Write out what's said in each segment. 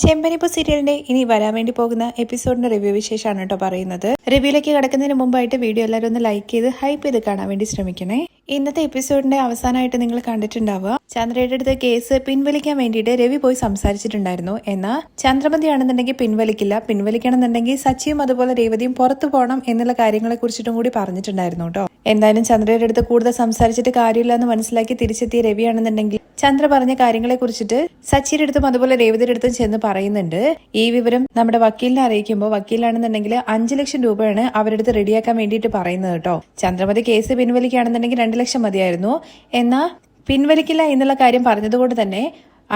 ചെമ്പനിപ്പൂ സീരിയലിന്റെ ഇനി വരാൻ വേണ്ടി പോകുന്ന എപ്പിസോഡിന്റെ റിവ്യൂ വിശേഷമാണ് കേട്ടോ പറയുന്നത്. റിവ്യൂലേക്ക് കടക്കുന്നതിന് മുമ്പായിട്ട് വീഡിയോ എല്ലാവരും ഒന്ന് ലൈക്ക് ചെയ്ത് ഹൈപ്പ് ചെയ്ത് കാണാൻ വേണ്ടി ശ്രമിക്കണേ. ഇന്നത്തെ എപ്പിസോഡിന്റെ അവസാനമായിട്ട് നിങ്ങൾ കണ്ടിട്ടുണ്ടാവുക, ചന്ദ്രയുടെ അടുത്ത് കേസ് പിൻവലിക്കാൻ വേണ്ടിയിട്ട് രവി പോയി സംസാരിച്ചിട്ടുണ്ടായിരുന്നു. എന്നാൽ ചന്ദ്രമതിയാണെന്നുണ്ടെങ്കിൽ പിൻവലിക്കണമെന്നുണ്ടെങ്കിൽ സച്ചിയും അതുപോലെ രേവതിയും പുറത്തു പോകണം എന്നുള്ള കാര്യങ്ങളെ കുറിച്ചിട്ടും കൂടി പറഞ്ഞിട്ടുണ്ടായിരുന്നു കേട്ടോ. എന്തായാലും ചന്ദ്രയുടെ അടുത്ത് കൂടുതൽ സംസാരിച്ചിട്ട് കാര്യമില്ല എന്ന് മനസ്സിലാക്കി തിരിച്ചെത്തിയ രവിയാണെന്നുണ്ടെങ്കിൽ ചന്ദ്ര പറഞ്ഞ കാര്യങ്ങളെ കുറിച്ചിട്ട് സച്ചിയുടെ അടുത്തും അതുപോലെ രേവതിയുടെ അടുത്തും ചെന്ന് പറയുന്നുണ്ട്. ഈ വിവരം നമ്മുടെ വക്കീലിനെ അറിയിക്കുമ്പോൾ വക്കീലാണെന്നുണ്ടെങ്കിൽ 5 ലക്ഷം രൂപയാണ് അവരുടെ അടുത്ത് റെഡിയാക്കാൻ വേണ്ടിയിട്ട് പറയുന്നത് കേട്ടോ. ചന്ദ്രമതി കേസ് പിൻവലിക്കുകയാണെന്നുണ്ടെങ്കിൽ 2 ലക്ഷം മതിയായിരുന്നു. എന്നാൽ പിൻവലിക്കില്ല എന്നുള്ള കാര്യം പറഞ്ഞതുകൊണ്ട് തന്നെ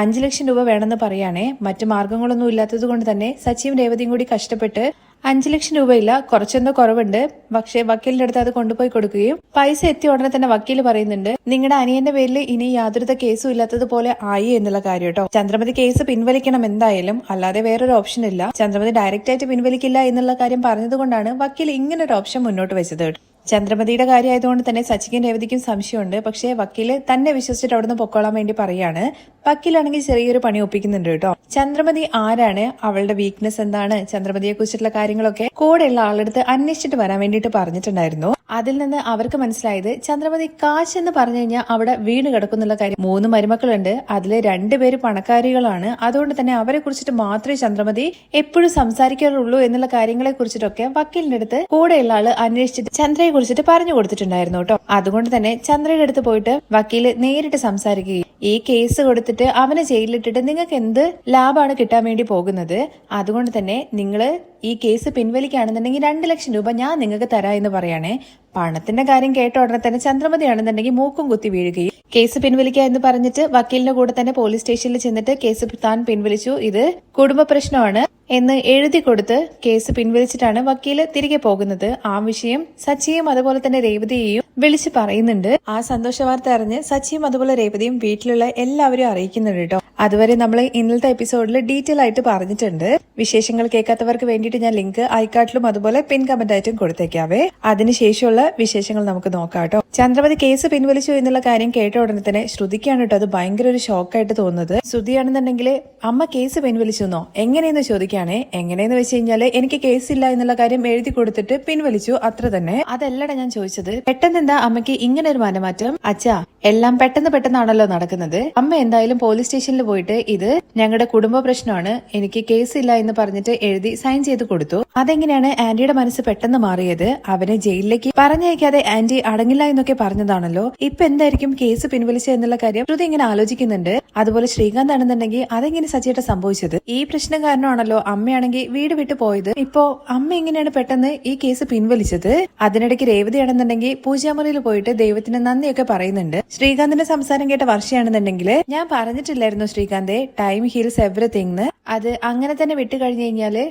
5 ലക്ഷം രൂപ വേണമെന്ന് പറയാണേ. മറ്റു മാർഗങ്ങളൊന്നും ഇല്ലാത്തത് കൊണ്ട് തന്നെ സച്ചിയും രേവതിയും കൂടി കഷ്ടപ്പെട്ട് 5 ലക്ഷം രൂപയില്ല, കുറച്ചെന്തോ കുറവുണ്ട്, പക്ഷേ വക്കീലിന്റെ അടുത്ത് അത് കൊണ്ടുപോയി കൊടുക്കുകയും പൈസ എത്തിയ ഉടനെ തന്നെ വക്കീൽ പറയുന്നുണ്ട്, നിങ്ങളുടെ അനിയന്റെ പേരിൽ ഇനി യാതൊരു കേസും ഇല്ലാത്തതുപോലെ ആയി എന്നുള്ള കാര്യം കേട്ടോ. ചന്ദ്രമതി കേസ് പിൻവലിക്കണം എന്തായാലും, അല്ലാതെ വേറൊരു ഓപ്ഷൻ ഇല്ല. ചന്ദ്രമതി ഡയറക്റ്റ് ആയിട്ട് പിൻവലിക്കില്ല എന്നുള്ള കാര്യം പറഞ്ഞതുകൊണ്ടാണ് വക്കീൽ ഇങ്ങനെ ഒരു ഓപ്ഷൻ മുന്നോട്ട് വെച്ചത്. ചന്ദ്രമതിയുടെ കാര്യമായതുകൊണ്ട് തന്നെ സച്ചിക്കും രേവതിക്കും സംശയമുണ്ട്. പക്ഷേ വക്കീല് തന്നെ വിശ്വസിച്ചിട്ട് അവിടുന്ന് പൊക്കോളാൻ വേണ്ടി പറയാണ്. വക്കീലാണെങ്കിൽ ചെറിയൊരു പണി ഒപ്പിക്കുന്നുണ്ട് കേട്ടോ. ചന്ദ്രമതി ആരാണ്, അവളുടെ വീക്ക്നെസ് എന്താണ്, ചന്ദ്രമതിയെ കുറിച്ചിട്ടുള്ള കാര്യങ്ങളൊക്കെ കൂടെയുള്ള ആളെടുത്ത് അന്വേഷിച്ചിട്ട് വരാൻ വേണ്ടിയിട്ട് പറഞ്ഞിട്ടുണ്ടായിരുന്നു. അതിൽ നിന്ന് അവർക്ക് മനസ്സിലായത് ചന്ദ്രമതി കാശ് എന്ന് പറഞ്ഞു കഴിഞ്ഞാൽ അവിടെ വീണ് കിടക്കുന്നുള്ള കാര്യം. 3 മരുമക്കളുണ്ട്, അതില് 2 പേര് പണക്കാരികളാണ്. അതുകൊണ്ട് തന്നെ അവരെ കുറിച്ചിട്ട് മാത്രമേ ചന്ദ്രമതി എപ്പോഴും സംസാരിക്കാറുള്ളൂ എന്നുള്ള കാര്യങ്ങളെ കുറിച്ചിട്ടൊക്കെ വക്കീലിന്റെ അടുത്ത് കൂടെയുള്ള ആള് അന്വേഷിച്ചിട്ട് ചന്ദ്രയെ കുറിച്ചിട്ട് പറഞ്ഞു കൊടുത്തിട്ടുണ്ടായിരുന്നു കേട്ടോ. അതുകൊണ്ട് തന്നെ ചന്ദ്രയുടെ അടുത്ത് പോയിട്ട് വക്കീല് നേരിട്ട് സംസാരിക്കുകയും ഈ കേസ് കൊടുത്തിട്ട് അവനെ ജയിലിലിട്ടിട്ട് നിങ്ങൾക്ക് എന്ത് ലാഭമാണ് കിട്ടാൻ വേണ്ടി പോകുന്നത്, അതുകൊണ്ട് തന്നെ നിങ്ങള് ഈ കേസ് പിൻവലിക്കുകയാണെന്നുണ്ടെങ്കിൽ 2 ലക്ഷം രൂപ ഞാൻ നിങ്ങൾക്ക് തരാ എന്ന് പറയാണേ. പണത്തിന്റെ കാര്യം കേട്ട ഉടനെ തന്നെ ചന്ദ്രമതിയാണെന്നുണ്ടെങ്കിൽ മൂക്കും കുത്തി വീഴുകയും കേസ് പിൻവലിക്കുക എന്ന് പറഞ്ഞിട്ട് വക്കീലിന്റെ കൂടെ തന്നെ പോലീസ് സ്റ്റേഷനിൽ ചെന്നിട്ട് കേസ് താൻ പിൻവലിച്ചു, ഇത് കുടുംബ പ്രശ്നമാണ് എന്ന് എഴുതി കൊടുത്ത് കേസ് പിൻവലിച്ചിട്ടാണ് വക്കീല് തിരികെ പോകുന്നത്. ആ വിഷയം സച്ചിയും അതുപോലെ തന്നെ രേവതിയെയും വിളിച്ച് പറയുന്നുണ്ട്. ആ സന്തോഷ വാർത്ത അറിഞ്ഞ് സച്ചിയും അതുപോലെ രേവതിയും വീട്ടിലുള്ള എല്ലാവരും അറിയിക്കുന്നുണ്ട് കേട്ടോ. അതുവരെ നമ്മൾ ഇന്നലത്തെ എപ്പിസോഡിൽ ഡീറ്റെയിൽ ആയിട്ട് പറഞ്ഞിട്ടുണ്ട്. വിശേഷങ്ങൾ കേൾക്കാത്തവർക്ക് വേണ്ടിയിട്ട് ഞാൻ ലിങ്ക് ഐക്കാർട്ടിലും അതുപോലെ പിൻ കമന്റ് ആയിട്ടും കൊടുത്തേക്കാവേ. അതിനുശേഷമുള്ള വിശേഷങ്ങൾ നമുക്ക് നോക്കാം കേട്ടോ. ചന്ദ്രമതി കേസ് പിൻവലിച്ചു എന്നുള്ള കാര്യം കേട്ട ഉടനെ തന്നെ ശ്രുതിക്കാണ് കേട്ടോ അത് ഭയങ്കര ഒരു ഷോക്കായിട്ട് തോന്നുന്നത്. ശ്രുതിയാണെന്നുണ്ടെങ്കിൽ അമ്മ കേസ് പിൻവലിച്ചു എന്നോ, എങ്ങനെയെന്ന് ചോദിക്കുകയാണേ. എങ്ങനെയെന്ന് വെച്ച് കഴിഞ്ഞാല് എനിക്ക് കേസില്ല എന്നുള്ള കാര്യം എഴുതി കൊടുത്തിട്ട് പിൻവലിച്ചു, അത്ര തന്നെ. അതല്ലടാ ഞാൻ ചോദിച്ചത്, പെട്ടെന്ന് എന്താ അമ്മയ്ക്ക് ഇങ്ങനെ ഒരു മനമാറ്റം? അച്ഛാ, എല്ലാം പെട്ടെന്നാണല്ലോ നടക്കുന്നത്. അമ്മ എന്തായാലും പോലീസ് സ്റ്റേഷനിൽ പോയിട്ട് ഇത് ഞങ്ങളുടെ കുടുംബ പ്രശ്നമാണ്, എനിക്ക് കേസില്ല എന്ന് പറഞ്ഞിട്ട് എഴുതി സൈൻ ചെയ്ത് കൊടുത്തു. അതെങ്ങനെയാണ് ആന്റിയുടെ മനസ്സ് പെട്ടെന്ന് മാറിയത്? അവനെ ജയിലിലേക്ക് പറഞ്ഞയക്കാതെ ആന്റി അടങ്ങില്ല എന്നൊക്കെ പറഞ്ഞതാണല്ലോ. ഇപ്പൊ എന്തായിരിക്കും കേസ് പിൻവലിച്ച എന്നുള്ള കാര്യം ശ്രുതി ഇങ്ങനെ ആലോചിക്കുന്നുണ്ട്. അതുപോലെ ശ്രീകാന്ത് ആണെന്നുണ്ടെങ്കിൽ അതെങ്ങനെ സച്ചിയേട്ട സംഭവിച്ചത്? ഈ പ്രശ്നം കാരണമാണല്ലോ അമ്മയാണെങ്കിൽ വീട് വിട്ടു പോയത്. ഇപ്പോ അമ്മ എങ്ങനെയാണ് പെട്ടെന്ന് ഈ കേസ് പിൻവലിച്ചത്? അതിനിടയ്ക്ക് രേവതിയാണെന്നുണ്ടെങ്കിൽ പൂജാമുറിയിൽ പോയിട്ട് ദൈവത്തിന് നന്ദിയൊക്കെ പറയുന്നുണ്ട്. ശ്രീകാന്തിന്റെ സംസാരം കേട്ട വർഷയാണെന്നുണ്ടെങ്കിൽ ഞാൻ പറഞ്ഞിട്ടില്ലായിരുന്നു ശ്രീകാന്തെ, ടൈം ഹീൽസ് എവറിത്തിങ്. അത് അങ്ങനെ തന്നെ വിട്ടു കഴിഞ്ഞു കഴിഞ്ഞാല്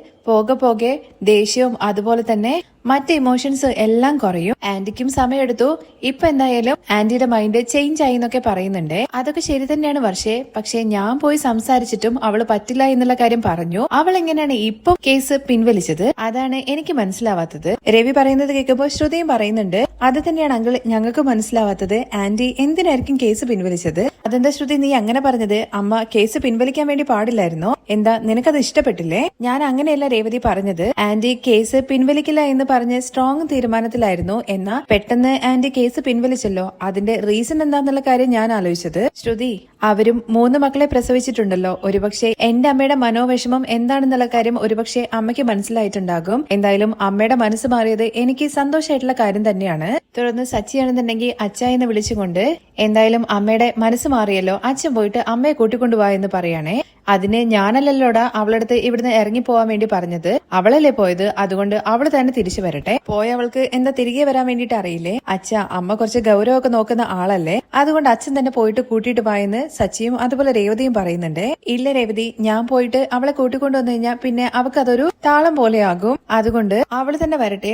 പോകെ ദേഷ്യവും അതുപോലെ തന്നെ മറ്റ് ഇമോഷൻസ് എല്ലാം കുറയും. ആന്റിക്കും സമയമെടുത്തു, ഇപ്പൊ എന്തായാലും ആന്റിയുടെ മൈൻഡ് ചേഞ്ച് ആയി എന്നൊക്കെ പറയുന്നുണ്ട്. അതൊക്കെ ശരി തന്നെയാണ് വർഷേ, പക്ഷെ ഞാൻ പോയി സംസാരിച്ചിട്ടും അവള് പറ്റില്ല എന്നുള്ള കാര്യം പറഞ്ഞു. അവൾ എങ്ങനെയാണ് ഇപ്പൊ കേസ് പിൻവലിച്ചത്? അതാണ് എനിക്ക് മനസ്സിലാവാത്തത്. രവി പറയുന്നത് കേൾക്കുമ്പോൾ ശ്രുതിയും പറയുന്നുണ്ട്, അത് തന്നെയാണ് അങ്കിൾ ഞങ്ങൾക്ക് മനസ്സിലാവാത്തത്. ആന്റി എന്തിനായിരിക്കും കേസ് പിൻവലിച്ചത്? അതെന്താ ശ്രുതി നീ അങ്ങനെ പറഞ്ഞത്? അമ്മ കേസ് പിൻവലിക്കാൻ വേണ്ടി പാടില്ലായിരുന്നോ? എന്താ നിനക്കത് ഇഷ്ടപ്പെട്ടില്ലേ? ഞാൻ അങ്ങനെയല്ല രേവതി പറഞ്ഞത്. ആന്റി കേസ് പിൻവലിക്കില്ല എന്ന് പറഞ്ഞ് സ്ട്രോങ് തീരുമാനത്തിലായിരുന്നു. എന്നാ പെട്ടെന്ന് ആന്റി കേസ് പിൻവലിച്ചല്ലോ, അതിന്റെ റീസൺ എന്താന്നുള്ള കാര്യം ഞാൻ ആലോചിച്ചത്. ശ്രുതി, അവരും 3 മക്കളെ പ്രസവിച്ചിട്ടുണ്ടല്ലോ. ഒരുപക്ഷെ എന്റെ അമ്മയുടെ മനോവിഷമം എന്താണെന്നുള്ള കാര്യം ഒരുപക്ഷെ അമ്മയ്ക്ക് മനസ്സിലായിട്ടുണ്ടാകും. എന്തായാലും അമ്മയുടെ മനസ്സ് മാറിയത് എനിക്ക് സന്തോഷമായിട്ടുള്ള കാര്യം തന്നെയാണ്. തുടർന്ന് സച്ചിയാണെന്നുണ്ടെങ്കിൽ അച്ഛ എന്ന് വിളിച്ചുകൊണ്ട് എന്തായാലും അമ്മയുടെ മനസ്സ് മാറിയല്ലോ, അച്ഛൻ പോയിട്ട് അമ്മയെ കൂട്ടിക്കൊണ്ടുപോവാ എന്ന് പറയാണേ. അതിന് ഞാനല്ലല്ലോടാ അവളടുത്ത് ഇവിടുന്ന് ഇറങ്ങി പോവാൻ വേണ്ടി പറഞ്ഞത്, അവളല്ലേ പോയത്, അതുകൊണ്ട് അവള് തന്നെ തിരിച്ചു വരട്ടെ. പോയ അവൾക്ക് എന്താ തിരികെ വരാൻ വേണ്ടിട്ട് അറിയില്ലേ? അച്ഛ, അമ്മ കുറച്ച് ഗൗരവമൊക്കെ നോക്കുന്ന ആളല്ലേ, അതുകൊണ്ട് അച്ഛൻ തന്നെ പോയിട്ട് കൂട്ടിയിട്ട് പോയെന്ന് സച്ചിയും അതുപോലെ രേവതിയും പറയുന്നുണ്ട്. ഇല്ല രേവതി, ഞാൻ പോയിട്ട് അവളെ കൂട്ടിക്കൊണ്ടുവന്നു കഴിഞ്ഞാൽ പിന്നെ അവൾക്ക് അതൊരു താളം പോലെയാകും. അതുകൊണ്ട് അവള് തന്നെ വരട്ടെ.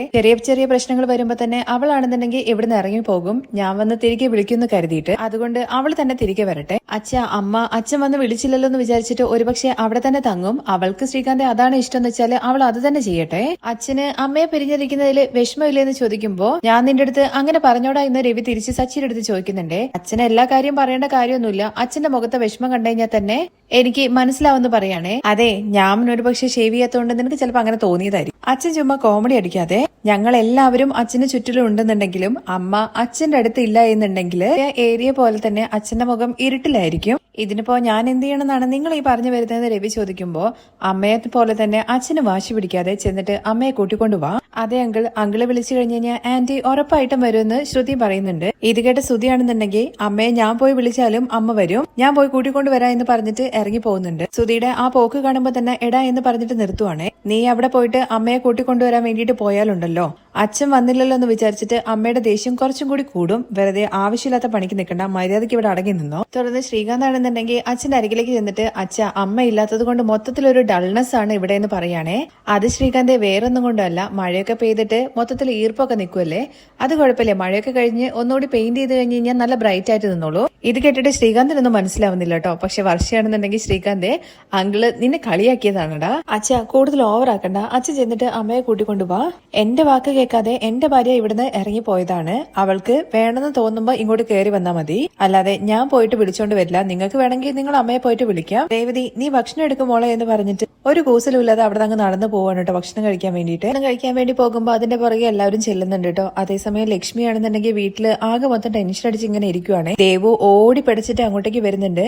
ചെറിയ പ്രശ്നങ്ങൾ വരുമ്പോ തന്നെ അവളാണെന്നുണ്ടെങ്കിൽ ഇവിടുന്ന് ഇറങ്ങി പോകും, ഞാൻ വന്ന് തിരികെ വിളിക്കുന്നു കരുതിയിട്ട്. അതുകൊണ്ട് അവള് തന്നെ തിരികെ വരട്ടെ. അച്ഛൻ വന്ന് വിളിച്ചില്ലല്ലോ എന്ന് വിചാരിച്ചിട്ട് ഒരുപക്ഷെ അവിടെ തന്നെ തന്നെ തങ്ങും. അവൾക്ക് ശ്രീകാന്ത് അതാണ് ഇഷ്ടം എന്ന് വെച്ചാൽ അവൾ അത് തന്നെ ചെയ്യട്ടെ. അച്ഛന് അമ്മയെ പിരിഞ്ഞിരിക്കുന്നതിൽ വിഷമമില്ലെന്ന് ചോദിക്കുമ്പോ ഞാൻ നിന്റെ അടുത്ത് അങ്ങനെ പറഞ്ഞോടാ എന്ന് രവി തിരിച്ച് സച്ചിയുടെ അടുത്ത് ചോദിക്കുന്നുണ്ട്. അച്ഛന് എല്ലാ കാര്യം പറയേണ്ട കാര്യമൊന്നുമില്ല. അച്ഛന്റെ മുഖത്തെ വിഷമം കണ്ടു കഴിഞ്ഞാൽ തന്നെ എനിക്ക് മനസ്സിലാവുമെന്ന് പറയാണേ. അതെ, ഞാൻ ഒരു പക്ഷെ ഷേവ് ചെയ്യാത്തോണ്ട് നിനക്ക് ചിലപ്പോ അങ്ങനെ തോന്നിയതായിരിക്കും. അച്ഛൻ ചുമ്മാ കോമഡി അടിക്കാതെ, ഞങ്ങൾ എല്ലാവരും അച്ഛന് ചുറ്റിലും ഉണ്ടെന്നുണ്ടെങ്കിലും അമ്മ അച്ഛന്റെ അടുത്ത് ഇല്ല എന്നുണ്ടെങ്കിൽ ഏരിയ പോലെ തന്നെ അച്ഛന്റെ മുഖം ഇരുട്ടിലായിരിക്കും. ഇതിനിപ്പോ ഞാൻ എന്ത് ചെയ്യണമെന്നാണ് നിങ്ങൾ ഈ പറഞ്ഞു വരുന്നത് രവി ചോദിക്കുമ്പോ അമ്മയെ പോലെ തന്നെ അച്ഛന് വാശി പിടിക്കാതെ ചെന്നിട്ട് അമ്മയെ കൂട്ടിക്കൊണ്ടുവാ. അതെ അങ്കിള് വിളിച്ചു കഴിഞ്ഞു കഴിഞ്ഞാൽ ആന്റി ഉറപ്പായിട്ടും വരുമെന്ന് ശ്രുതി പറയുന്നുണ്ട്. ഇത് കേട്ട ശ്രുതിയാണെന്നുണ്ടെങ്കിൽ അമ്മയെ ഞാൻ പോയി വിളിച്ചാലും അമ്മ വരും, ഞാൻ പോയി കൂട്ടിക്കൊണ്ടുവരാ എന്ന് പറഞ്ഞിട്ട് ഇറങ്ങി പോകുന്നുണ്ട്. ശ്രുതിയുടെ ആ പോക്ക് കാണുമ്പോ തന്നെ എടാ എന്ന് പറഞ്ഞിട്ട് നിർത്തുവാണേ. നീ അവിടെ പോയിട്ട് അമ്മയെ കൂട്ടിക്കൊണ്ടുവരാൻ വേണ്ടിയിട്ട് പോയാലുണ്ടല്ലോ, അച്ഛൻ വന്നില്ലല്ലോ എന്ന് വിചാരിച്ചിട്ട് അമ്മയുടെ ദേഷ്യം കുറച്ചും കൂടി കൂടും. വെറുതെ ആവശ്യമില്ലാത്ത പണിക്ക് നിൽക്കണ്ട, മര്യാദയ്ക്ക് ഇവിടെ അടങ്ങി നിന്നോ. തുടർന്ന് ശ്രീകാന്ത് ആണെന്നുണ്ടെങ്കിൽ അച്ഛന്റെ അരികിലേക്ക് ചെന്നിട്ട് അച്ഛ അമ്മ ഇല്ലാത്തത് കൊണ്ട് മൊത്തത്തിലൊരു ഡൾനെസ് ആണ് ഇവിടെ എന്ന് പറയാണേ. അത് ശ്രീകാന്ത് വേറൊന്നും കൊണ്ടല്ല, മഴയൊക്കെ പെയ്തിട്ട് മൊത്തത്തിൽ ഈർപ്പൊക്കെ നിൽക്കുമല്ലേ, അത് കുഴപ്പമില്ല. മഴയൊക്കെ കഴിഞ്ഞ് ഒന്നുകൂടി പെയിന്റ് ചെയ്ത് കഴിഞ്ഞ് കഴിഞ്ഞാൽ നല്ല ബ്രൈറ്റ് ആയിട്ട് നിന്നോളൂ. ഇത് കേട്ടിട്ട് ശ്രീകാന്തിനൊന്നും മനസ്സിലാവുന്നില്ല കേട്ടോ. പക്ഷെ വർഷയാണെന്നുണ്ടെങ്കിൽ ശ്രീകാന്ത് അങ്കിള് നിന്നെ കളിയാക്കിയതാണടാ, അച്ഛ കൂടുതൽ ഓവറാക്കണ്ട. അച്ഛൻ ചെന്നിട്ട് അമ്മയെ കൂട്ടിക്കൊണ്ടുപോവാ. എന്റെ വാക്ക് കേൾക്കാതെ എന്റെ ഭാര്യ ഇവിടുന്ന് ഇറങ്ങിപ്പോയതാണ്. അവൾക്ക് വേണമെന്ന് തോന്നുമ്പോ ഇങ്ങോട്ട് കയറി വന്നാൽ മതി, അല്ലാതെ ഞാൻ പോയിട്ട് വിളിച്ചോണ്ട് വരില്ല. നിങ്ങൾക്ക് വേണമെങ്കിൽ നിങ്ങൾ അമ്മയെ പോയിട്ട് വിളിക്കാം. രേവതി നീ ഭക്ഷണം എടുക്കുമോളെ എന്ന് പറഞ്ഞിട്ട് ഒരു കൂസലുമില്ലാതെ അവിടെ അങ്ങ് നടന്നു പോവാണ് കേട്ടോ ഭക്ഷണം കഴിക്കാൻ വേണ്ടിയിട്ട്. ഭക്ഷണം കഴിക്കാൻ വേണ്ടി പോകുമ്പോ അതിന്റെ പുറകെ എല്ലാവരും ചെല്ലുന്നുണ്ട് കേട്ടോ. അതേസമയം ലക്ഷ്മി ആണെന്നുണ്ടെങ്കിൽ വീട്ടില് ആകെ മൊത്തം ടെൻഷൻ അടിച്ച് ഇങ്ങനെ ഇരിക്കുവാണ്. ദേവു ഓടി പിടിച്ചിട്ട് അങ്ങോട്ടേക്ക് വരുന്നുണ്ട്.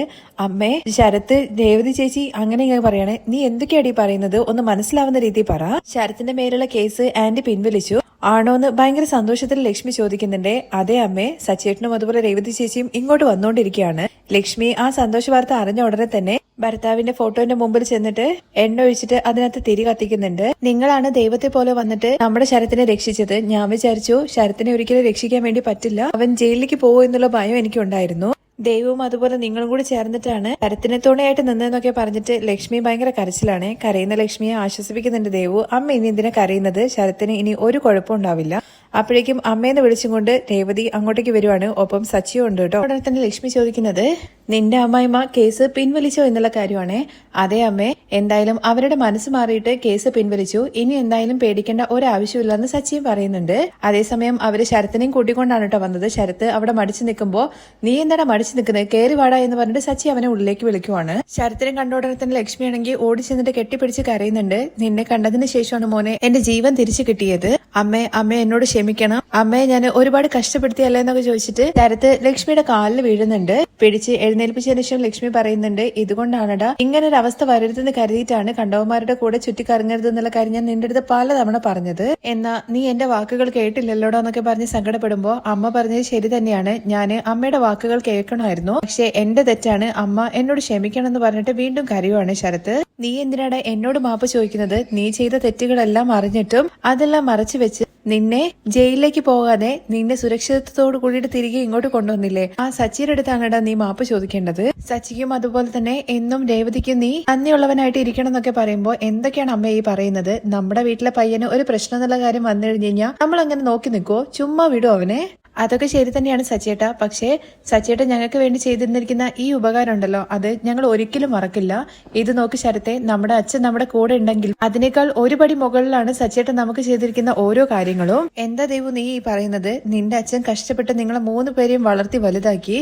അമ്മേ ശരത്ത്, രേവതി ചേച്ചി അങ്ങനെ ഇങ്ങനെ പറയണേ, നീ എന്തൊക്കെയാടി പറയുന്നത്, ഒന്ന് മനസ്സിലാവുന്ന രീതിയിൽ പറ. ശരത്തിന്റെ മേലുള്ള കേസ് ആന്റി പിൻവലിച്ചു ആണോന്ന് ഭയങ്കര സന്തോഷത്തിൽ ലക്ഷ്മി ചോദിക്കുന്നുണ്ട്. അതേ അമ്മേ, സച്ചേട്ടനും അതുപോലെ രേവതി ചേച്ചിയും ഇങ്ങോട്ട് വന്നുകൊണ്ടിരിക്കുകയാണ്. ലക്ഷ്മി ആ സന്തോഷ വാർത്ത അറിഞ്ഞ ഉടനെ തന്നെ ഭർത്താവിന്റെ ഫോട്ടോന്റെ മുമ്പിൽ ചെന്നിട്ട് എണ്ണ ഒഴിച്ചിട്ട് അതിനകത്ത് തിരി കത്തിക്കുന്നുണ്ട്. നിങ്ങളാണ് ദൈവത്തെ പോലെ വന്നിട്ട് നമ്മുടെ ശരത്തിനെ രക്ഷിച്ചത്. ഞാൻ വിചാരിച്ചു ശരത്തിനെ ഒരിക്കലും രക്ഷിക്കാൻ വേണ്ടി പറ്റില്ല, അവൻ ജയിലിലേക്ക് പോകും എന്നുള്ള ഭയം എനിക്കുണ്ടായിരുന്നു. ദൈവവും അതുപോലെ നിങ്ങളും കൂടി ചേർന്നിട്ടാണ് ശരത്തിനെ തുണയായിട്ട് നിന്നതെന്നൊക്കെ പറഞ്ഞിട്ട് ലക്ഷ്മി ഭയങ്കര കരച്ചിലാണ്. കരയുന്ന ലക്ഷ്മിയെ ആശ്വസിപ്പിക്കുന്നുണ്ട് ദേവു. അമ്മ ഇനി എന്തിനാ കരയുന്നത്, ശരത്തിന് ഇനി ഒരു കുഴപ്പം ഉണ്ടാവില്ല. അപ്പോഴേക്കും അമ്മേന്ന് വിളിച്ചും കൊണ്ട് രേവതി അങ്ങോട്ടേക്ക് വരുവാണ്. ഒപ്പം സച്ചിയും ഉണ്ട് കേട്ടോ. ഉടനെ തന്നെ ലക്ഷ്മി ചോദിക്കുന്നത് നിന്റെ അമ്മായിമ്മ കേസ് പിൻവലിച്ചോ എന്നുള്ള കാര്യമാണ്. അതേ അമ്മേ, എന്തായാലും അവരുടെ മനസ്സ് മാറിയിട്ട് കേസ് പിൻവലിച്ചു. ഇനി എന്തായാലും പേടിക്കേണ്ട ഒരാവശ്യമില്ലെന്ന് സച്ചിയും പറയുന്നുണ്ട്. അതേസമയം അവര് ശരത്തിനെയും കൂട്ടിക്കൊണ്ടാണ് കേട്ടോ വന്നത്. ശരത്ത് അവിടെ മടിച്ചു നിൽക്കുമ്പോ നീ എന്താണ് മടിച്ചു നിൽക്കുന്നത്, കയറി വാടാ എന്ന് പറഞ്ഞിട്ട് സച്ചി അവനെ ഉള്ളിലേക്ക് വിളിക്കുവാണ്. ശരത്തിനെ കണ്ട ഉടനെ തന്നെ ലക്ഷ്മി ആണെങ്കിൽ ഓടി ചെന്നിട്ട് കെട്ടിപ്പിടിച്ച് കരയുന്നുണ്ട്. നിന്നെ കണ്ടതിന് ശേഷമാണ് മോനെ എന്റെ ജീവൻ തിരിച്ചു കിട്ടിയത്. അമ്മ എന്നോട് ക്ഷമിക്കണം, അമ്മയെ ഞാൻ ഒരുപാട് കഷ്ടപ്പെടുത്തിയല്ലേ എന്നൊക്കെ ചോദിച്ചിട്ട് ശരത്ത് ലക്ഷ്മിയുടെ കാലിൽ വീഴുന്നുണ്ട്. പിടിച്ച് എഴുന്നേൽപ്പിച്ചതിന് ശേഷം ലക്ഷ്മി പറയുന്നുണ്ട്, ഇതുകൊണ്ടാണടാ ഇങ്ങനെ ഒരു അവസ്ഥ വരരുതെന്ന് കരുതിയിട്ടാണ് കണ്ടവന്മാരുടെ കൂടെ ചുറ്റിക്കറങ്ങരുത് എന്നുള്ള കാര്യം ഞാൻ നിന്റെ അടുത്ത് പലതവണ പറഞ്ഞത്. എന്നാ നീ എന്റെ വാക്കുകൾ കേട്ടില്ലല്ലോടോ എന്നൊക്കെ പറഞ്ഞ് സങ്കടപ്പെടുമ്പോ അമ്മ പറഞ്ഞത് ശരി തന്നെയാണ്, ഞാന് അമ്മയുടെ വാക്കുകൾ കേൾക്കണമായിരുന്നു, പക്ഷെ എന്റെ തെറ്റാണ്, അമ്മ എന്നോട് ക്ഷമിക്കണം എന്ന് പറഞ്ഞിട്ട് വീണ്ടും കരയുവാണ് ശരത്ത്. നീ എന്തിനാണ് എന്നോട് മാപ്പ് ചോദിക്കുന്നത്, നീ ചെയ്ത തെറ്റുകളെല്ലാം അറിഞ്ഞിട്ടും അതെല്ലാം മറച്ചു വെച്ച് നിന്നെ ജയിലിലേക്ക് പോകാതെ നിന്നെ സുരക്ഷിതത്വത്തോട് കൂടിയിട്ട് തിരികെ ഇങ്ങോട്ട് കൊണ്ടുവന്നില്ലേ, ആ സച്ചിയുടെ അടുത്താണടാ നീ മാപ്പ് ചോദിക്കേണ്ടത്. സച്ചിക്കും അതുപോലെ തന്നെ എന്നും രേവതിക്കും നീ നന്ദിയുള്ളവനായിട്ട് ഇരിക്കണം എന്നൊക്കെ പറയുമ്പോ എന്തൊക്കെയാണ് അമ്മ ഈ പറയുന്നത്. നമ്മുടെ വീട്ടിലെ പയ്യന് ഒരു പ്രശ്നം എന്നുള്ള കാര്യം വന്നു കഴിഞ്ഞു കഴിഞ്ഞാൽ നമ്മൾ അങ്ങനെ നോക്കി നിൽക്കുവോ, ചുമ്മാ വിടും അവനെ. അതൊക്കെ ശരി തന്നെയാണ് സച്ചേട്ട, പക്ഷേ സച്ചേട്ട ഞങ്ങൾക്ക് വേണ്ടി ചെയ്തിരുന്നിരിക്കുന്ന ഈ ഉപകാരം ഉണ്ടല്ലോ, അത് ഞങ്ങൾ ഒരിക്കലും മറക്കില്ല. ഇത് നോക്കി ശരത്തെ, നമ്മുടെ അച്ഛൻ നമ്മുടെ കൂടെ ഉണ്ടെങ്കിൽ അതിനേക്കാൾ ഒരു പടി മുകളിലാണ് സച്ചേട്ട നമുക്ക് ചെയ്തിരിക്കുന്ന ഓരോ കാര്യങ്ങളും. എന്താ ദേവു നീ ഈ പറയുന്നത്, നിന്റെ അച്ഛൻ കഷ്ടപ്പെട്ട് നിങ്ങളെ 3 പേരെയും വളർത്തി വലുതാക്കി,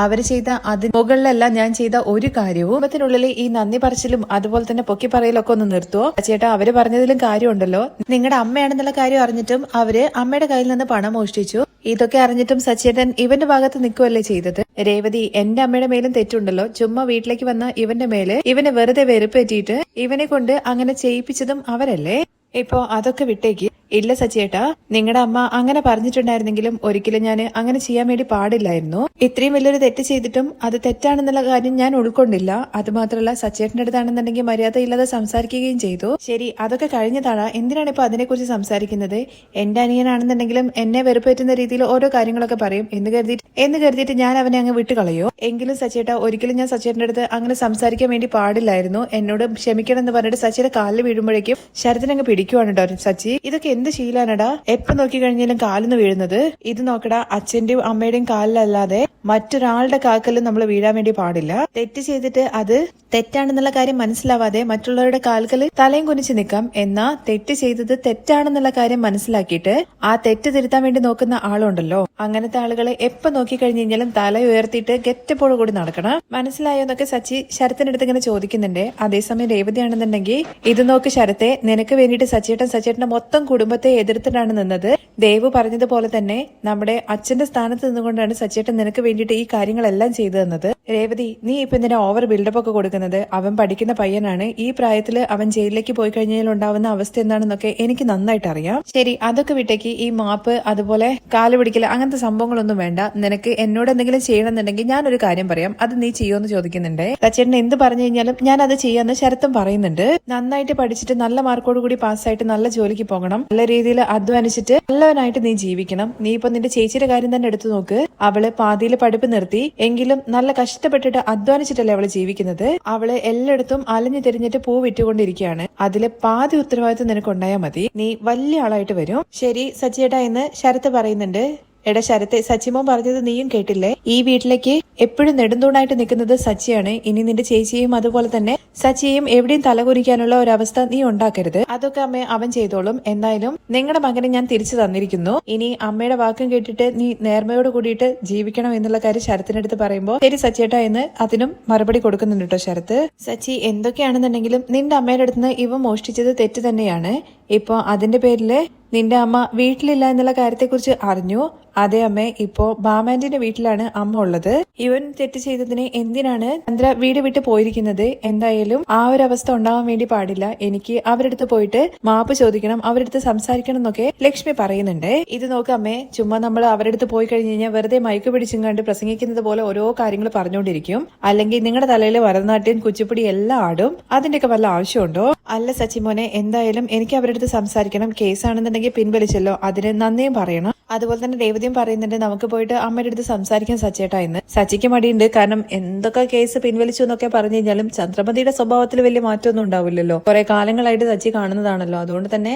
അവര് ചെയ്ത അതിന് മുകളിലല്ല ഞാൻ ചെയ്ത ഒരു കാര്യവും. കുടുംബത്തിനുള്ളിൽ ഈ നന്ദി പറച്ചിലും അതുപോലെ തന്നെ പൊക്കി പറയലൊക്കെ ഒന്ന് നിർത്തുവോ സച്ചേട്ട. അവര് പറഞ്ഞതിലും കാര്യമുണ്ടല്ലോ, നിങ്ങളുടെ അമ്മയാണെന്നുള്ള കാര്യം അറിഞ്ഞിട്ടും അവര് അമ്മയുടെ കയ്യിൽ നിന്ന് പണം മോഷ്ടിച്ചു. ഇതൊക്കെ അറിഞ്ഞിട്ടും സച്ചേട്ടൻ ഇവന്റെ ഭാഗത്ത് നിൽക്കുവല്ലേ ചെയ്തത്. രേവതി, എന്റെ അമ്മയുടെ മേലും തെറ്റുണ്ടല്ലോ, ചുമ്മാ വീട്ടിലേക്ക് വന്ന ഇവന്റെ മേല് ഇവനെ വെറുതെ വെറുപ്പേറ്റിയിട്ട് ഇവനെ കൊണ്ട് അങ്ങനെ ചെയ്യിപ്പിച്ചതും അവരല്ലേ. ഇപ്പോ അതൊക്കെ വിട്ടേക്ക്. ഇല്ല സച്ചേട്ടാ, നിങ്ങളുടെ അമ്മ അങ്ങനെ പറഞ്ഞിട്ടുണ്ടായിരുന്നെങ്കിലും ഒരിക്കലും ഞാൻ അങ്ങനെ ചെയ്യാൻ വേണ്ടി പാടില്ലായിരുന്നു. ഇത്രയും വലിയൊരു തെറ്റ് ചെയ്തിട്ടും അത് തെറ്റാണെന്നുള്ള കാര്യം ഞാൻ ഉൾക്കൊണ്ടില്ല. അതുമാത്രമല്ല സച്ചേട്ടന്റെ അടുത്താണെന്നുണ്ടെങ്കിൽ മര്യാദ ഇല്ലാതെ സംസാരിക്കുകയും ചെയ്തു. ശരി, അതൊക്കെ കഴിഞ്ഞതാണ്, എന്തിനാണ് ഇപ്പൊ അതിനെക്കുറിച്ച് സംസാരിക്കുന്നത്. എന്റെ അനിയനാണെന്നുണ്ടെങ്കിലും എന്നെ വെറുപ്പേറ്റുന്ന രീതിയിൽ ഓരോ കാര്യങ്ങളൊക്കെ പറയും എന്ന് കരുതിയിട്ട് ഞാൻ അവനെ അങ്ങ് വിട്ടുകളയോ. എങ്കിലും സച്ചേട്ടാ, ഒരിക്കലും ഞാൻ സച്ചേട്ടന്റെ അടുത്ത് അങ്ങനെ സംസാരിക്കാൻ വേണ്ടി പാടില്ലായിരുന്നു. എന്നോട് ക്ഷമിക്കണം എന്ന് പറഞ്ഞിട്ട് സച്ചിയുടെ കാലിൽ വീഴുമ്പോഴേക്കും ശരത്തിനങ്ങ് പിടിക്കുവാണ് കേട്ടോ. സച്ചി, ഇതൊക്കെ എന്ത് ശീലാനടാ എപ്പൊ നോക്കി കഴിഞ്ഞാലും കാലിന്ന് വീഴുന്നത്. ഇത് നോക്കടാ, അച്ഛന്റെയും അമ്മയുടെയും കാലിലല്ലാതെ മറ്റൊരാളുടെ കാക്കലും നമ്മൾ വീഴാൻ വേണ്ടി പാടില്ല. തെറ്റ് ചെയ്തിട്ട് അത് തെറ്റാണെന്നുള്ള കാര്യം മനസ്സിലാവാതെ മറ്റുള്ളവരുടെ കാൽക്കല് തലയും കുനിച്ച് നിൽക്കാം. എന്നാ തെറ്റ് ചെയ്തത് തെറ്റാണെന്നുള്ള കാര്യം മനസ്സിലാക്കിയിട്ട് ആ തെറ്റ് തിരുത്താൻ വേണ്ടി നോക്കുന്ന ആളുണ്ടല്ലോ, അങ്ങനത്തെ ആളുകളെ എപ്പൊ നോക്കി കഴിഞ്ഞു കഴിഞ്ഞാലും തല ഉയർത്തിയിട്ട് ഗെറ്റപ്പോട് കൂടി നടക്കണം. മനസ്സിലായോ എന്നൊക്കെ സച്ചി ശരത്തിനടുത്ത് ഇങ്ങനെ ചോദിക്കുന്നുണ്ട്. അതേസമയം രേവതിയാണെന്നുണ്ടെങ്കിൽ ഇത് നോക്ക് ശരത്തെ, നിനക്ക് വേണ്ടിയിട്ട് സച്ചേട്ടന്റെ മൊത്തം കുടുംബത്തെ എതിർത്തിട്ടാണ് നിന്നത്. ദേവ് പറഞ്ഞതുപോലെ തന്നെ നമ്മുടെ അച്ഛന്റെ സ്ഥാനത്ത് നിന്നുകൊണ്ടാണ് സച്ചേട്ടൻ നിനക്ക് വേണ്ടിയിട്ട് ഈ കാര്യങ്ങളെല്ലാം ചെയ്തു തന്നത്. രേവതി, നീ ഇപ്പൊ എന്തിനാ ഓവർ ബിൽഡപ്പ് ഒക്കെ കൊടുക്കുന്നത്? അവൻ പഠിക്കുന്ന പയ്യനാണ്. ഈ പ്രായത്തില് അവൻ ജയിലിലേക്ക് പോയി കഴിഞ്ഞാൽ ഉണ്ടാവുന്ന അവസ്ഥ എന്താണെന്നൊക്കെ എനിക്ക് നന്നായിട്ട് അറിയാം. ശരി, അതൊക്കെ വിട്ടേക്ക്. ഈ മാപ്പ് അതുപോലെ കാല് പിടിക്കല് അങ്ങനത്തെ സംഭവങ്ങളൊന്നും വേണ്ട. നിനക്ക് എന്നോട് എന്തെങ്കിലും ചെയ്യണമെന്നുണ്ടെങ്കിൽ ഞാനൊരു കാര്യം പറയാം, അത് നീ ചെയ്യുമെന്ന് ചോദിക്കുന്നുണ്ട്. സച്ചേട്ടൻ എന്ത് പറഞ്ഞു കഴിഞ്ഞാലും ഞാൻ അത് ചെയ്യാന്ന് ശരത്തും പറയുന്നുണ്ട്. നന്നായിട്ട് പഠിച്ചിട്ട് നല്ല മാർക്കോട് കൂടി പാസ്സായിട്ട് നല്ല ജോലിക്ക് പോകണം. നല്ല രീതിയിൽ അധ്വാനിച്ചിട്ട് നല്ലവനായിട്ട് നീ ജീവിക്കണം. നീ ഇപ്പൊ നിന്റെ ചേച്ചിയുടെ കാര്യം തന്നെ എടുത്തു നോക്ക്. അവള് പാതിയിൽ പഠിപ്പ് നിർത്തി എങ്കിലും നല്ല കഷ്ടപ്പെട്ടിട്ട് അധ്വാനിച്ചിട്ടല്ലേ അവള് ജീവിക്കുന്നത്. അവള് എല്ലായിടത്തും അലഞ്ഞു തിരിഞ്ഞിട്ട് പൂ വിറ്റുകൊണ്ടിരിക്കുകയാണ്. അതില് പാതി ഉത്തരവാദിത്വം നിനക്കുണ്ടായാൽ മതി, നീ വലിയ ആളായിട്ട് വരും. ശരി സച്ചിയേട്ടാ എന്ന് ശരത്ത് പറയുന്നുണ്ട്. എടാ ശരത്തെ, സച്ചിമോൻ പറഞ്ഞത് നീയും കേട്ടില്ലേ? ഈ വീട്ടിലേക്ക് എപ്പോഴും നെടുന്തൂണായിട്ട് നിൽക്കുന്നത് സച്ചിയാണ്. ഇനി നിന്റെ ചേച്ചിയും അതുപോലെ തന്നെ സച്ചിയെയും എവിടെയും തലകുനിക്കാനുള്ള ഒരവസ്ഥ നീ ഉണ്ടാക്കരുത്. അതൊക്കെ അമ്മ അവൻ ചെയ്തോളും. എന്തായാലും നിങ്ങളുടെ മകനെ ഞാൻ തിരിച്ചു തന്നിരിക്കുന്നു. ഇനി അമ്മയുടെ വാക്കും കേട്ടിട്ട് നീ നേർമയോട് കൂടിയിട്ട് ജീവിക്കണം എന്നുള്ള കാര്യം ശരത്തിനടുത്ത് പറയുമ്പോൾ ശരി സച്ചിയേട്ടാ എന്ന് അതിനും മറുപടി കൊടുക്കുന്നുണ്ട് കേട്ടോ ശരത്ത്. സച്ചി, എന്തൊക്കെയാണെന്നുണ്ടെങ്കിലും നിന്റെ അമ്മയുടെ അടുത്ത് ഇവ മോഷ്ടിച്ചത് തെറ്റ് തന്നെയാണ്. ഇപ്പൊ അതിന്റെ പേരില് നിന്റെ അമ്മ വീട്ടിലില്ല എന്നുള്ള കാര്യത്തെക്കുറിച്ച് അറിഞ്ഞു. അതേ അമ്മേ, ഇപ്പോ ബാമാൻഡിന്റെ വീട്ടിലാണ് അമ്മ ഉള്ളത്. ഇവൻ തെറ്റ് ചെയ്തതിന് എന്തിനാണ് ചന്ദ്ര വീട് വിട്ട് പോയിരിക്കുന്നത്? എന്തായാലും ആ ഒരു അവസ്ഥ ഉണ്ടാവാൻ വേണ്ടി പാടില്ല. എനിക്ക് അവരടുത്ത് പോയിട്ട് മാപ്പ് ചോദിക്കണം, അവരടുത്ത് സംസാരിക്കണം എന്നൊക്കെ ലക്ഷ്മി പറയുന്നുണ്ട്. ഇത് നോക്ക് അമ്മേ, ചുമ്മാ നമ്മൾ അവരടുത്ത് പോയി കഴിഞ്ഞു കഴിഞ്ഞാൽ വെറുതെ മയക്ക് പിടിച്ചും കണ്ട് പ്രസംഗിക്കുന്നത് പോലെ ഓരോ കാര്യങ്ങൾ പറഞ്ഞുകൊണ്ടിരിക്കും. അല്ലെങ്കിൽ നിങ്ങളുടെ തലയിൽ ഭരതനാട്യം കുച്ചിപ്പുടി എല്ലാം ആടും. അതിന്റെയൊക്കെ വല്ല ആവശ്യമുണ്ടോ? അല്ല സച്ചിമോനെ, എന്തായാലും എനിക്ക് അവരടുത്ത് സംസാരിക്കണം. കേസാണെന്നുണ്ടെങ്കിൽ പിൻവലിച്ചല്ലോ, അതിന് നന്ദിയും പറയണം. അതുപോലെ തന്നെ രേവതിയും പറയുന്നുണ്ട് നമുക്ക് പോയിട്ട് അമ്മയുടെ അടുത്ത് സംസാരിക്കാൻ സച്ചേട്ടാ എന്ന്. സച്ചിക്ക് മടിയുണ്ട്, കാരണം എന്തൊക്കെ കേസ് പിൻവലിച്ചു എന്നൊക്കെ പറഞ്ഞു കഴിഞ്ഞാലും ചന്ദ്രമതിയുടെ സ്വഭാവത്തിൽ വലിയ മാറ്റമൊന്നും ഉണ്ടാവില്ലല്ലോ. കുറെ കാലങ്ങളായിട്ട് സച്ചി കാണുന്നതാണല്ലോ. അതുകൊണ്ട് തന്നെ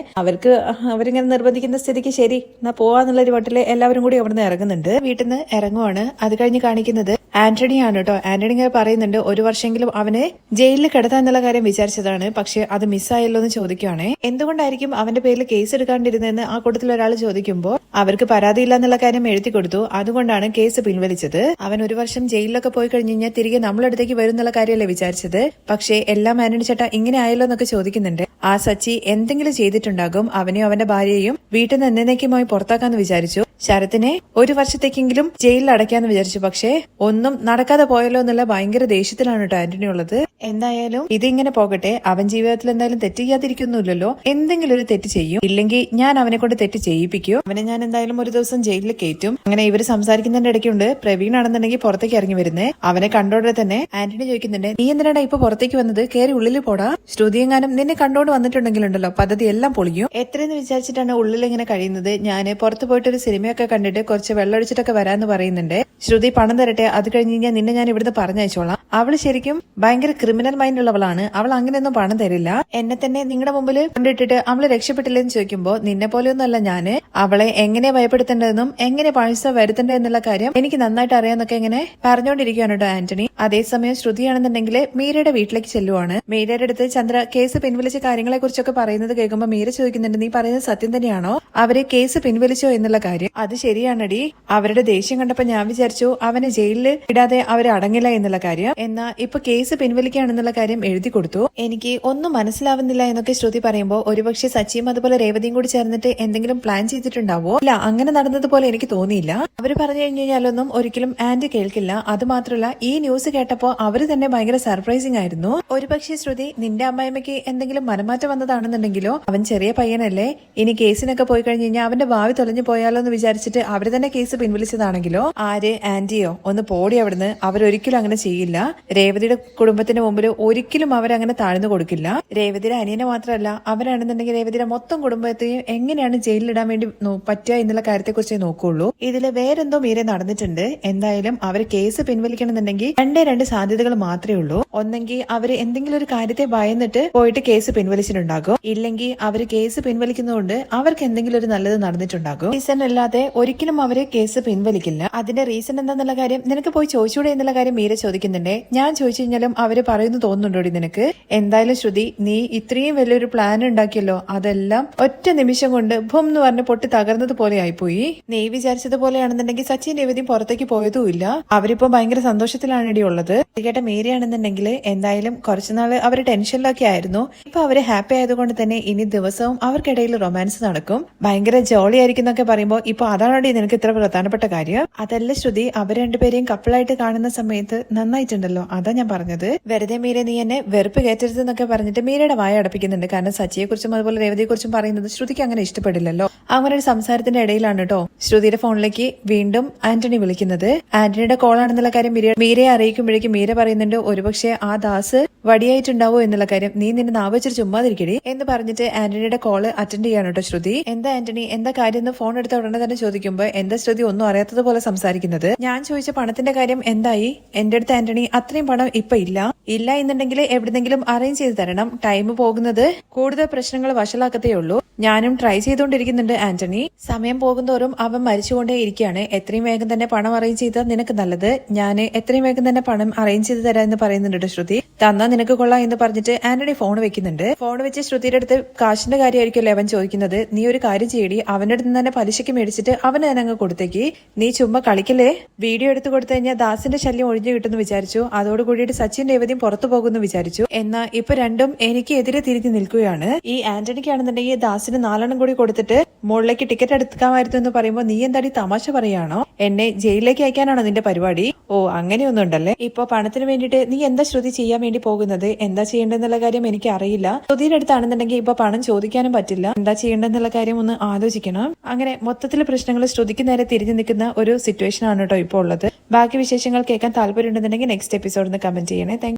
അവരിങ്ങനെ നിർബന്ധിക്കുന്ന സ്ഥിതിക്ക് ശരി എന്നാ പോവാന്നുള്ളൊരു വട്ടില് എല്ലാവരും കൂടി അവിടുന്ന് ഇറങ്ങുന്നുണ്ട്. വീട്ടിൽ നിന്ന് ഇറങ്ങുവാണ്. അത് കഴിഞ്ഞ് കാണിക്കുന്നത് ആന്റണിയാണ് കേട്ടോ. ആന്റണി ഇങ്ങനെ പറയുന്നുണ്ട് 1 വർഷമെങ്കിലും അവനെ ജയിലിൽ കിടത്താൻ എന്നുള്ള കാര്യം വിചാരിച്ചതാണ്, പക്ഷെ അത് മിസ്സായല്ലോ എന്ന് ചോദിക്കുവാണേ. എന്തുകൊണ്ടായിരിക്കും അവന്റെ പേരിൽ കേസ് എടുക്കാണ്ടിരുന്നതെന്ന് ആ കൂട്ടത്തിൽ ഒരാൾ ചോദിക്കുമ്പോൾ അവർക്ക് പരാതിയില്ല എന്നുള്ള കാര്യം എഴുതി കൊടുത്തു, അതുകൊണ്ടാണ് കേസ് പിൻവലിച്ചത്. അവൻ 1 വർഷം ജയിലിലൊക്കെ പോയി കഴിഞ്ഞു കഴിഞ്ഞാൽ തിരികെ നമ്മളടുത്തേക്ക് വരും എന്നുള്ള കാര്യമല്ലേ വിചാരിച്ചത്. പക്ഷെ എല്ലാം ആന്റണി ചേട്ടാ ഇങ്ങനെ ആയല്ലോ എന്നൊക്കെ ചോദിക്കുന്നുണ്ട്. ആ സച്ചി എന്തെങ്കിലും ചെയ്തിട്ടുണ്ടാകും. അവനെയും അവന്റെ ഭാര്യയെയും വീട്ടിൽ നിന്ന് എന്നേക്കുമായി പുറത്താക്കാന്ന് വിചാരിച്ചു. ശരത്തിനെ 1 വർഷത്തേക്കെങ്കിലും ജയിലിൽ അടയ്ക്കാന്ന് വിചാരിച്ചു. പക്ഷെ ഒന്നും നടക്കാതെ പോയല്ലോ എന്നുള്ള ഭയങ്കര ദേഷ്യത്തിലാണ് കേട്ടോ ആന്റണി ഉള്ളത്. എന്തായാലും ഇതിങ്ങനെ പോകട്ടെ. അവൻ ജീവിതത്തിൽ എന്തായാലും തെറ്റ് ചെയ്യാതിരിക്കുന്നില്ലല്ലോ. എന്തെങ്കിലും ഒരു തെറ്റ് ചെയ്യും, ഇല്ലെങ്കിൽ ഞാൻ അവനെ കൊണ്ട് തെറ്റ് ചെയ്യിപ്പിക്കും. അവനെ ഞാൻ എന്തായാലും ഒരു ദിവസം ജയിലിൽ കയറ്റും. അങ്ങനെ ഇവര് സംസാരിക്കുന്നതിന്റെ ഇടയ്ക്കുണ്ട് പ്രവീൺ ആണെന്നുണ്ടെങ്കിൽ പുറത്തേക്ക് ഇറങ്ങി വരുന്നേ. അവനെ കണ്ടോടെ തന്നെ ആന്റണി ചോദിക്കുന്നുണ്ട്, നീ എന്തിനാടാ ഇപ്പൊ പുറത്തേക്ക് വന്നത്? കയറി ഉള്ളിൽ പോടാ. ശ്രുതിയെങ്ങാനും നിന്നെ കണ്ടോണ്ട് വന്നിട്ടുണ്ടെങ്കിലുണ്ടല്ലോ പദ്ധതി എല്ലാം പൊളിയും. എത്രയെന്ന് വിചാരിച്ചിട്ടാണ് ഉള്ളിൽ ഇങ്ങനെ കഴിയുന്നത്? ഞാൻ പുറത്ത് പോയിട്ട് ഒരു സിനിമയൊക്കെ കണ്ടിട്ട് കുറച്ച് വെള്ളമൊഴിച്ചിട്ടൊക്കെ വരാന്ന് പറയുന്നുണ്ട്. ശ്രുതി പണം തരട്ടെ, അത് കഴിഞ്ഞ് കഴിഞ്ഞാൽ നിന്നെ ഞാൻ ഇവിടുന്ന് പറഞ്ഞയച്ചോളാം. അവള് ശരിക്കും ഭയങ്കര ക്രിമിനൽ മൈൻഡ് ഉള്ളവളാണ്. അവൾ അങ്ങനെയൊന്നും പണം തരില്ല. എന്നെ തന്നെ നിങ്ങളുടെ മുമ്പിൽ കൊണ്ടിട്ടിട്ട് അവള് രക്ഷപ്പെട്ടില്ലെന്ന് ചോദിക്കുമ്പോ നിന്നെ പോലെയൊന്നും അല്ല ഞാന്. അവളെ എങ്ങനെ ഭയപ്പെടുത്തേണ്ടതെന്നും എങ്ങനെ പൈസ വരുത്തേണ്ടതെന്നുള്ള കാര്യം എനിക്ക് നന്നായിട്ട് അറിയാന്നൊക്കെ ഇങ്ങനെ പറഞ്ഞുകൊണ്ടിരിക്കുകയാണ് കേട്ടോ ആന്റണി. അതേസമയം ശ്രുതിയാണെന്നുണ്ടെങ്കിൽ മീരയുടെ വീട്ടിലേക്ക് ചെല്ലുവാണ്. മീരയുടെ അടുത്ത് ചന്ദ്ര കേസ് പിൻവലിച്ച കാര്യങ്ങളെ കുറിച്ചൊക്കെ പറയുന്നത് കേൾക്കുമ്പോൾ മീര ചോദിക്കുന്നുണ്ട്, നീ പറയുന്നത് സത്യം തന്നെയാണോ? അവരെ കേസ് പിൻവലിച്ചോ എന്നുള്ള കാര്യം? അത് ശരിയാണടി. അവരുടെ ദേഷ്യം കണ്ടപ്പോ ഞാൻ വിചാരിച്ചു അവനെ ജയിലിൽ ഇടാതെ അവരെ അടങ്ങില്ല എന്നുള്ള കാര്യം. എന്നാ ഇപ്പൊ കേസ് പിൻവലിക്കുകയാണെന്നുള്ള കാര്യം എഴുതി കൊടുത്തു. എനിക്ക് ഒന്നും മനസ്സിലാവുന്നില്ല എന്നൊക്കെ ശ്രുതി പറയുമ്പോൾ ഒരുപക്ഷെ സച്ചിയും അതുപോലെ രേവതിയും കൂടി ചേർന്നിട്ട് എന്തെങ്കിലും പ്ലാൻ ചെയ്തിട്ടുണ്ടാവോ? ഇല്ല, അങ്ങനെ നടന്നതുപോലെ എനിക്ക് തോന്നിയില്ല. അവര് പറഞ്ഞു കഴിഞ്ഞു കഴിഞ്ഞാലൊന്നും ഒരിക്കലും ആന്റി കേൾക്കില്ല. അത് മാത്രമല്ല ഈ ന്യൂസ് കേട്ടപ്പോ അവര് തന്നെ ഭയങ്കര സർപ്രൈസിംഗ് ആയിരുന്നു. ഒരുപക്ഷെ ശ്രുതി നിന്റെ അമ്മായിമ്മയ്ക്ക് എന്തെങ്കിലും മനമാറ്റം വന്നതാണെന്നുണ്ടെങ്കിലോ, അവൻ ചെറിയ പയ്യനല്ലേ, ഇനി കേസിനൊക്കെ പോയി കഴിഞ്ഞു കഴിഞ്ഞാൽ അവന്റെ ഭാവി തൊലഞ്ഞു പോയാലോ എന്ന് വിചാരിച്ചിട്ട് അവര് തന്നെ കേസ് പിൻവലിച്ചതാണെങ്കിലോ? ആര്? ആന്റിയോ? ഒന്ന് പോടി അവിടുന്ന്. അവരൊരിക്കലും അങ്ങനെ ചെയ്യില്ല. രേവതിയുടെ കുടുംബത്തിന് മുമ്പിൽ ഒരിക്കലും അവരങ്ങനെ താഴ്ന്നു കൊടുക്കില്ല. രേവതിയുടെ അനിയനെ മാത്രമല്ല, അവരാണെന്നുണ്ടെങ്കിൽ രേവതിയുടെ മൊത്തം കുടുംബത്തെയും എങ്ങനെയാണ് ജയിലിലിടാൻ വേണ്ടി പറ്റുക എന്നുള്ള കാര്യത്തെക്കുറിച്ച് നോക്കുള്ളൂ. ഇതിൽ വേറെന്തോ മീരെ നടന്നിട്ടുണ്ട്. എന്തായാലും അവർ കേസ് പിൻവലിക്കണമെന്നുണ്ടെങ്കിൽ രണ്ട് സാധ്യതകൾ മാത്രമേ ഉള്ളൂ. ഒന്നെങ്കിൽ അവർ എന്തെങ്കിലും ഒരു കാര്യത്തെ ഭയന്നിട്ട് പോയിട്ട് കേസ് പിൻവലിച്ചിട്ടുണ്ടാകും, ഇല്ലെങ്കിൽ അവർ കേസ് പിൻവലിക്കുന്നതുകൊണ്ട് അവർക്ക് എന്തെങ്കിലും ഒരു നല്ലത് നടന്നിട്ടുണ്ടാകും. റീസൺ അല്ലാതെ ഒരിക്കലും അവര് കേസ് പിൻവലിക്കില്ല. അതിന്റെ റീസൺ എന്താന്നുള്ള കാര്യം നിനക്ക് പോയി ചോദിച്ചൂടെ എന്നുള്ള കാര്യം മീര ചോദിക്കുന്നുണ്ടേ. ഞാൻ ചോദിച്ചു കഴിഞ്ഞാലും അവര് പറയുന്നു തോന്നുന്നുണ്ടോടി നിനക്ക്? എന്തായാലും ശ്രുതി, നീ ഇത്രയും വലിയൊരു പ്ലാൻ ഉണ്ടാക്കിയല്ലോ, അതെല്ലാം ഒറ്റ നിമിഷം കൊണ്ട് ഭൂം എന്ന് പറഞ്ഞ് പൊട്ടി തകർന്നത് പോലെ ആയിപ്പോയി. നീ വിചാരിച്ചതുപോലെയാണെന്നുണ്ടെങ്കിൽ സച്ചിൻ രേവതിയും പുറത്തേക്ക് പോയതുമില്ല. അവരിപ്പോ ഭയങ്കര സന്തോഷത്തിലാണ് ഇടി ഉള്ളത്. കേട്ട മീരയാണെന്നുണ്ടെങ്കിൽ എന്തായാലും കുറച്ചുനാള് അവര് ടെൻഷനിലൊക്കെ ആയിരുന്നു. ഇപ്പൊ അവര് ഹാപ്പി ആയതുകൊണ്ട് തന്നെ ഇനി ദിവസവും അവർക്കിടയിൽ റൊമാൻസ് നടക്കും, ഭയങ്കര ജോളി ആയിരിക്കും എന്നൊക്കെ പറയുമ്പോ ഇപ്പൊ അതാണോടി നിനക്ക് ഇത്ര പ്രധാനപ്പെട്ട കാര്യം? അതല്ല ശ്രുതി, അവർ രണ്ടുപേരെയും കപ്പിളായിട്ട് കാണുന്ന സമയത്ത് നന്നായിട്ടുണ്ടല്ലോ, അതാ ഞാൻ പറഞ്ഞത്. വെറുതെ മീര നീ എന്നെ വെറുപ്പ് കയറ്റരുത് എന്നൊക്കെ പറഞ്ഞിട്ട് മീരയുടെ വായ അടപ്പിക്കുന്നുണ്ട്. കാരണം സച്ചിയെ കുറിച്ചും അതുപോലെ രേവതിയെ കുറിച്ചും പറയുന്നത് ശ്രുതിക്ക് അങ്ങനെ ഇഷ്ടപ്പെടില്ലല്ലോ. അങ്ങനെ ഒരു സംസാരത്തിന്റെ ഇടയിലാണ് കേട്ടോ ശ്രുതിയുടെ ഫോണിലേക്ക് വീണ്ടും ആന്റണി വിളിക്കുന്നത്. ആന്റണിയുടെ കോൾ ആണെന്നുള്ള കാര്യം മീരയെ അറിയിക്കുമ്പോഴേക്കും മീര പറയുന്നുണ്ട്, ഒരുപക്ഷെ ആ ദാസ് വടിയായിട്ടുണ്ടാവോ എന്നുള്ള കാര്യം, നീ നിന്നെ നാവച്ചിട്ട് ചുമ്മാതിരിക്കടി എന്ന് പറഞ്ഞിട്ട് ആന്റണിയുടെ കോള് അറ്റൻഡ് ചെയ്യാണ് കേട്ടോ ശ്രുതി. എന്താ ആന്റണി, എന്താ കാര്യം എന്ന് ഫോൺ എടുത്ത ഉടനെ തന്നെ ചോദിക്കുമ്പോ എന്താ ശ്രുതി ഒന്നും അറിയാത്തതുപോലെ സംസാരിക്കുന്നത്? ഞാൻ ചോദിച്ച പണത്തിന്റെ കാര്യം എന്തായി? എന്റെ അടുത്ത് ആന്റണി അത്രയും പണം ഇപ്പൊ ഇല്ല എന്നുണ്ടെങ്കിൽ എവിടെന്നെങ്കിലും അറേഞ്ച് ചെയ്ത് തരണം. ടൈം പോകുന്നത് കൂടുതൽ പ്രശ്നങ്ങൾ വഷളാക്കത്തേ ഉള്ളൂ. ഞാനും ട്രൈ ചെയ്തുകൊണ്ടിരിക്കുന്നുണ്ട് ആന്റണി. സമയം പോകുന്തോറും അവൻ മരിച്ചുകൊണ്ടേ ഇരിക്കുകയാണ്. എത്രയും വേഗം തന്നെ പണം അറേഞ്ച് ചെയ്താൽ നിനക്ക് നല്ലത്. ഞാൻ എത്രയും വേഗം തന്നെ പണം അറേഞ്ച് ചെയ്ത് തരാം എന്ന് പറയുന്നുണ്ട് ശ്രുതി. തന്നാ നിനക്ക് കൊള്ളാം എന്ന് പറഞ്ഞിട്ട് ആന്റണി ഫോൺ വെക്കുന്നുണ്ട്. ഫോൺ വെച്ച് ശ്രുതിയുടെ അടുത്ത് കാശിന്റെ കാര്യമായിരിക്കുമല്ലോ അവൻ ചോദിക്കുന്നത്. നീ ഒരു കാര്യം ചെയ്യടി, അവന്റെ അടുത്ത് തന്നെ പലിശയ്ക്ക് മേടിച്ചിട്ട് അവന് തന്നെ അങ്ങ് കൊടുത്തേക്ക്. നീ ചുമ്മാ കളിക്കല്ലേ. വീഡിയോ എടുത്ത് കൊടുത്തു കഴിഞ്ഞാൽ ദാസിന്റെ ശല്യം ഒഴിഞ്ഞു കിട്ടുമെന്ന് വിചാരിച്ചു. അതോടുകൂടിയിട്ട് സച്ചിൻ രേവതിയും പുറത്തു പോകുമെന്ന് വിചാരിച്ചു. എന്നാ ഇപ്പൊ രണ്ടും എനിക്ക് എതിരെ തിരിഞ്ഞു നിൽക്കുകയാണ്. ഈ ആന്റണിക്കാണെന്നുണ്ടെങ്കിൽ ദാസിന് 4 കൂടി കൊടുത്തിട്ട് മുകളിലേക്ക് ടിക്കറ്റ് എടുക്കാമായിരുന്നു എന്ന് പറയുമ്പോ നീ എന്താടി തമാശ പറയാണോ? എന്നെ ജയിലിലേക്ക് അയക്കാനാണോ നിന്റെ പരിപാടി? ഓ അങ്ങനെയൊന്നും ഉണ്ടല്ലേ. ഇപ്പൊ പണത്തിന് വേണ്ടിയിട്ട് നീ എന്താ ശ്രുതി ചെയ്യാൻ വേണ്ടി പോകുന്നത്? എന്താ ചെയ്യേണ്ടെന്നുള്ള കാര്യം എനിക്ക് അറിയില്ല. ശ്രുതിയുടെ അടുത്താണെന്നുണ്ടെങ്കിൽ ഇപ്പൊ പണം ചോദിക്കാനും പറ്റില്ല. എന്താ ചെയ്യേണ്ടെന്നുള്ള കാര്യം ഒന്ന് ആലോചിക്കണം. അങ്ങനെ മൊത്തത്തിൽ പ്രശ്നങ്ങൾ ശ്രുതിക്ക് നേരെ തിരിഞ്ഞു നിൽക്കുന്ന ഒരു സിറ്റുവേഷൻ ആണ് കേട്ടോ ഇപ്പോൾ ഉള്ളത്. ബാക്കി വിശേഷങ്ങൾ കേൾക്കാൻ താല്പര്യം ഉണ്ടെന്നുണ്ടെങ്കിൽ നെക്സ്റ്റ് എപ്പിസോഡിൽ കമന്റ് ചെയ്യണേ.